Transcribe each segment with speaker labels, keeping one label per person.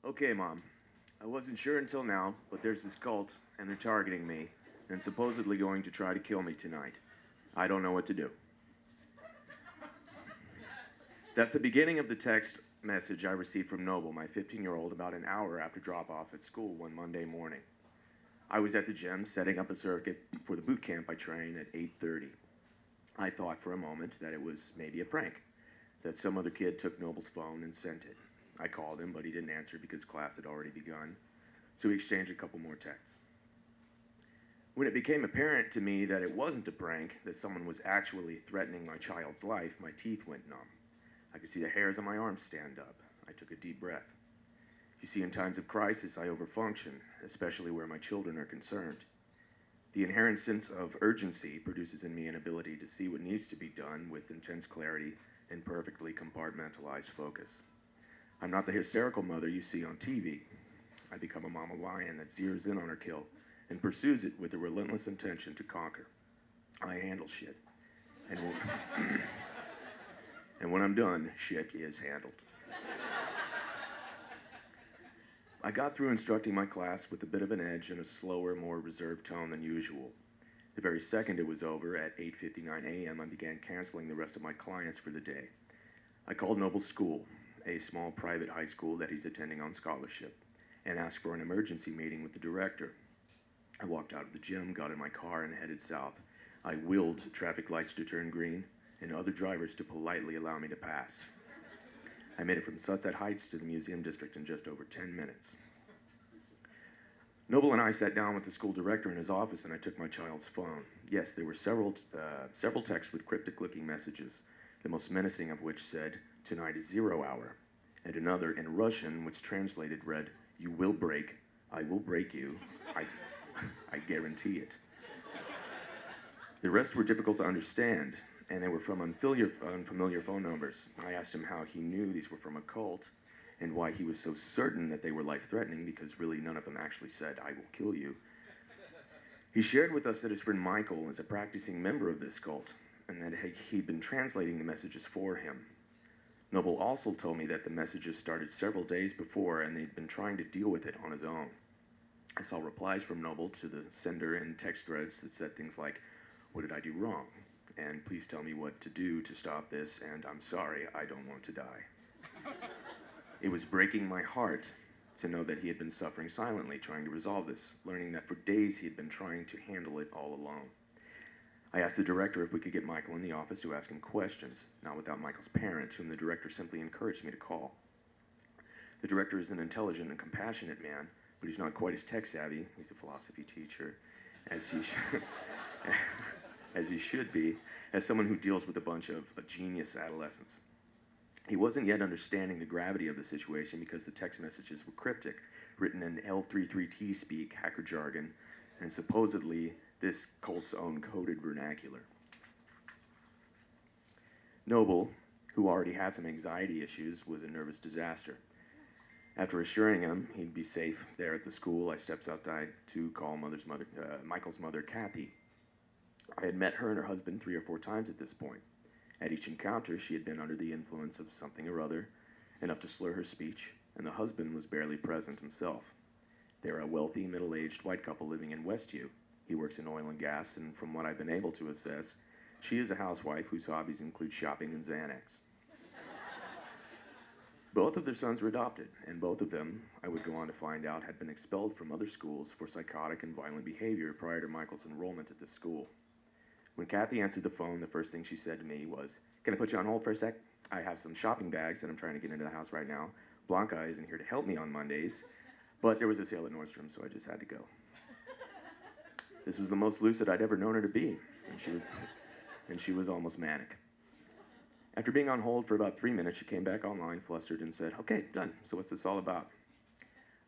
Speaker 1: Okay, Mom. I wasn't sure until now, but there's this cult, and they're targeting me, and supposedly going to try to kill me tonight. I don't know what to do. That's the beginning of the text message I received from Noble, my 15-year-old, about an hour after drop-off at school one Monday morning. I was at the gym setting up a circuit for the boot camp I train at 8:30. I thought for a moment that it was maybe a prank, that some other kid took Noble's phone and sent it. I called him, but he didn't answer because class had already begun, so we exchanged a couple more texts. When it became apparent to me that it wasn't a prank, that someone was actually threatening my child's life, my teeth went numb. I could see the hairs on my arms stand up. I took a deep breath. You see, in times of crisis, I overfunction, especially where my children are concerned. The inherent sense of urgency produces in me an ability to see what needs to be done with intense clarity and perfectly compartmentalized focus. I'm not the hysterical mother you see on TV. I become a mama lion that zeroes in on her kill and pursues it with a relentless intention to conquer. I handle shit. And when, and when I'm done, shit is handled. I got through instructing my class with a bit of an edge and a slower, more reserved tone than usual. The very second it was over, at 8:59 a.m., I began canceling the rest of my clients for the day. I called Noble School, a small private high school that he's attending on scholarship, and asked for an emergency meeting with the director. I walked out of the gym, got in my car, and headed south. I willed traffic lights to turn green and other drivers to politely allow me to pass. I made it from Sunset Heights to the Museum District in just over 10 minutes. Noble and I sat down with the school director in his office, and I took my child's phone. Yes, there were several texts with cryptic-looking messages, the most menacing of which said, "Tonight is 0 hour," and another in Russian, which translated read, "You will break, I will break you, I guarantee it." The rest were difficult to understand, and they were from unfamiliar phone numbers. I asked him how he knew these were from a cult, and why he was so certain that they were life-threatening, because really none of them actually said, "I will kill you." He shared with us that his friend Michael is a practicing member of this cult, and that he'd been translating the messages for him. Noble also told me that the messages started several days before, and they'd been trying to deal with it on his own. I saw replies from Noble to the sender in text threads that said things like, "What did I do wrong? And please tell me what to do to stop this, and I'm sorry, I don't want to die." It was breaking my heart to know that he had been suffering silently, trying to resolve this, learning that for days he had been trying to handle it all alone. I asked the director if we could get Michael in the office to ask him questions, not without Michael's parent, whom the director simply encouraged me to call. The director is an intelligent and compassionate man, but he's not quite as tech-savvy. He's a philosophy teacher, as he as he should be, as someone who deals with a bunch of genius adolescents. He wasn't yet understanding the gravity of the situation because the text messages were cryptic, written in L33T speak, hacker jargon, and supposedly this cult's own coded vernacular. Noble, who already had some anxiety issues, was a nervous disaster. After assuring him he'd be safe there at the school, I stepped outside to call Michael's mother, Kathy. I had met her and her husband 3 or 4 times at this point. At each encounter, she had been under the influence of something or other, enough to slur her speech, and the husband was barely present himself. They're a wealthy, middle-aged white couple living in Westview. He works in oil and gas, and from what I've been able to assess, she is a housewife whose hobbies include shopping and Xanax. Both of their sons were adopted, and both of them, I would go on to find out, had been expelled from other schools for psychotic and violent behavior prior to Michael's enrollment at this school. When Kathy answered the phone, the first thing she said to me was, "Can I put you on hold for a sec? I have some shopping bags that I'm trying to get into the house right now. Blanca isn't here to help me on Mondays, but there was a sale at Nordstrom, so I just had to go." This was the most lucid I'd ever known her to be, and she was almost manic. After being on hold for about 3 minutes, she came back online, flustered, and said, "Okay, done. So what's this all about?"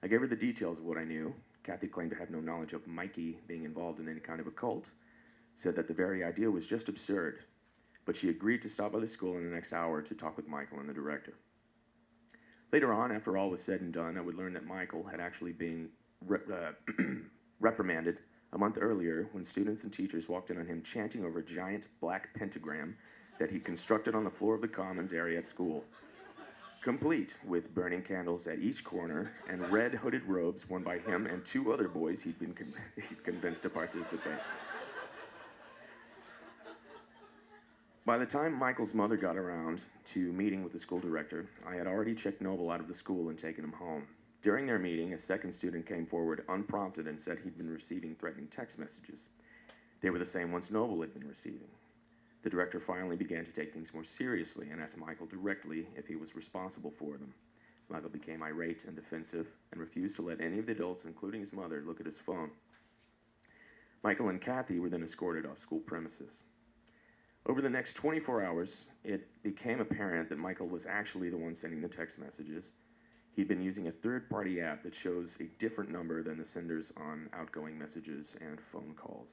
Speaker 1: I gave her the details of what I knew. Kathy claimed to have no knowledge of Mikey being involved in any kind of a cult, said that the very idea was just absurd, but she agreed to stop by the school in the next hour to talk with Michael and the director. Later on, after all was said and done, I would learn that Michael had actually been reprimanded a month earlier when students and teachers walked in on him chanting over a giant black pentagram that he constructed on the floor of the commons area at school. complete with burning candles at each corner and red hooded robes worn by him and two other boys he'd convinced to participate. By the time Michael's mother got around to meeting with the school director, I had already checked Noble out of the school and taken him home. During their meeting, a second student came forward unprompted and said he'd been receiving threatening text messages. They were the same ones Noble had been receiving. The director finally began to take things more seriously and asked Michael directly if he was responsible for them. Michael became irate and defensive and refused to let any of the adults, including his mother, look at his phone. Michael and Kathy were then escorted off school premises. Over the next 24 hours, it became apparent that Michael was actually the one sending the text messages. He'd been using a third-party app that shows a different number than the senders on outgoing messages and phone calls.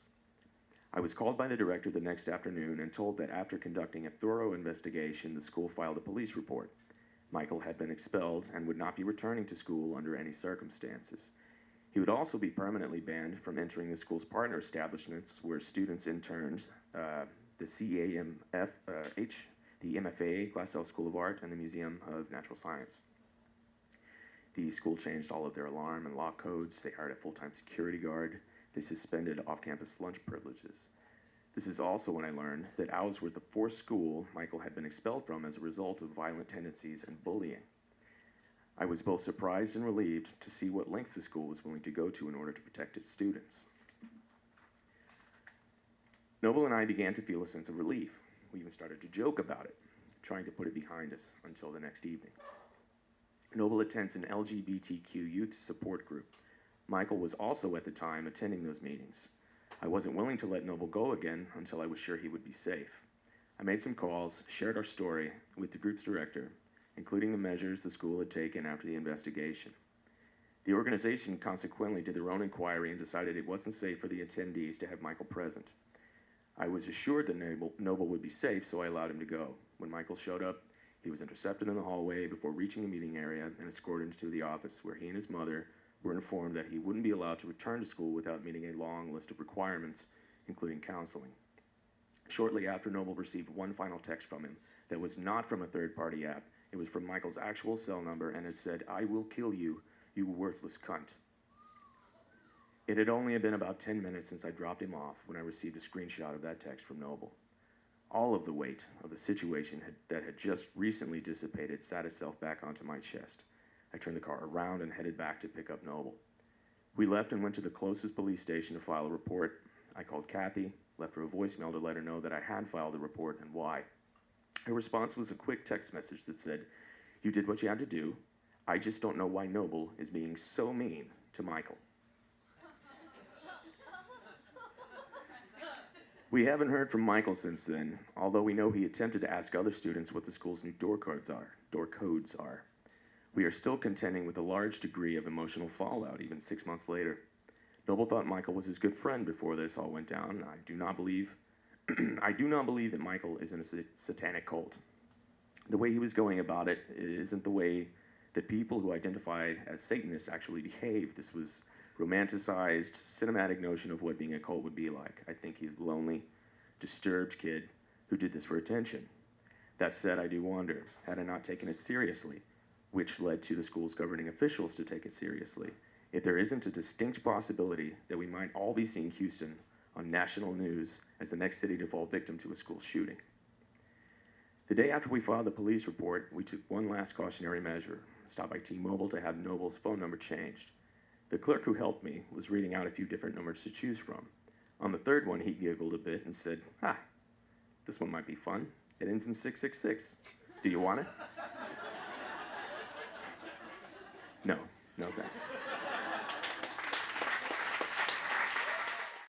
Speaker 1: I was called by the director the next afternoon and told that after conducting a thorough investigation, the school filed a police report. Michael had been expelled and would not be returning to school under any circumstances. He would also be permanently banned from entering the school's partner establishments where students interned, the CAMFH, the MFA, Glassell School of Art, and the Museum of Natural Science. The school changed all of their alarm and lock codes. They hired a full-time security guard. They suspended off-campus lunch privileges. This is also when I learned that Owls were the fourth school Michael had been expelled from as a result of violent tendencies and bullying. I was both surprised and relieved to see what lengths the school was willing to go to in order to protect its students. Noble and I began to feel a sense of relief. We even started to joke about it, trying to put it behind us until the next evening. Noble attends an LGBTQ youth support group. Michael was also at the time attending those meetings. I wasn't willing to let Noble go again until I was sure he would be safe. I made some calls, shared our story with the group's director, including the measures the school had taken after the investigation. The organization consequently did their own inquiry and decided it wasn't safe for the attendees to have Michael present. I was assured that Noble would be safe, so I allowed him to go. When Michael showed up, he was intercepted in the hallway before reaching the meeting area and escorted into the office, where he and his mother were informed that he wouldn't be allowed to return to school without meeting a long list of requirements, including counseling. Shortly after, Noble received one final text from him that was not from a third-party app. It was from Michael's actual cell number, and it said, "I will kill you, you worthless cunt." It had only been about 10 minutes since I dropped him off when I received a screenshot of that text from Noble. All of the weight of the situation that had just recently dissipated sat itself back onto my chest. I turned the car around and headed back to pick up Noble. We left and went to the closest police station to file a report. I called Kathy, left her a voicemail to let her know that I had filed a report and why. Her response was a quick text message that said, "You did what you had to do. I just don't know why Noble is being so mean to Michael." We haven't heard from Michael since then, although we know he attempted to ask other students what the school's new door codes are. We are still contending with a large degree of emotional fallout, even 6 months later. Noble thought Michael was his good friend before this all went down. I do not believe that Michael is in a satanic cult. The way he was going about it isn't the way that people who identify as Satanists actually behave. This was romanticized, cinematic notion of what being a cult would be like. I think he's a lonely, disturbed kid who did this for attention. That said, I do wonder, had I not taken it seriously, which led to the school's governing officials to take it seriously, if there isn't a distinct possibility that we might all be seeing Houston on national news as the next city to fall victim to a school shooting. The day after we filed the police report, we took one last cautionary measure, stopped by T-Mobile to have Noble's phone number changed. The clerk who helped me was reading out a few different numbers to choose from. On the third one, he giggled a bit and said, "This one might be fun. It ends in 666. Do you want it?" No thanks.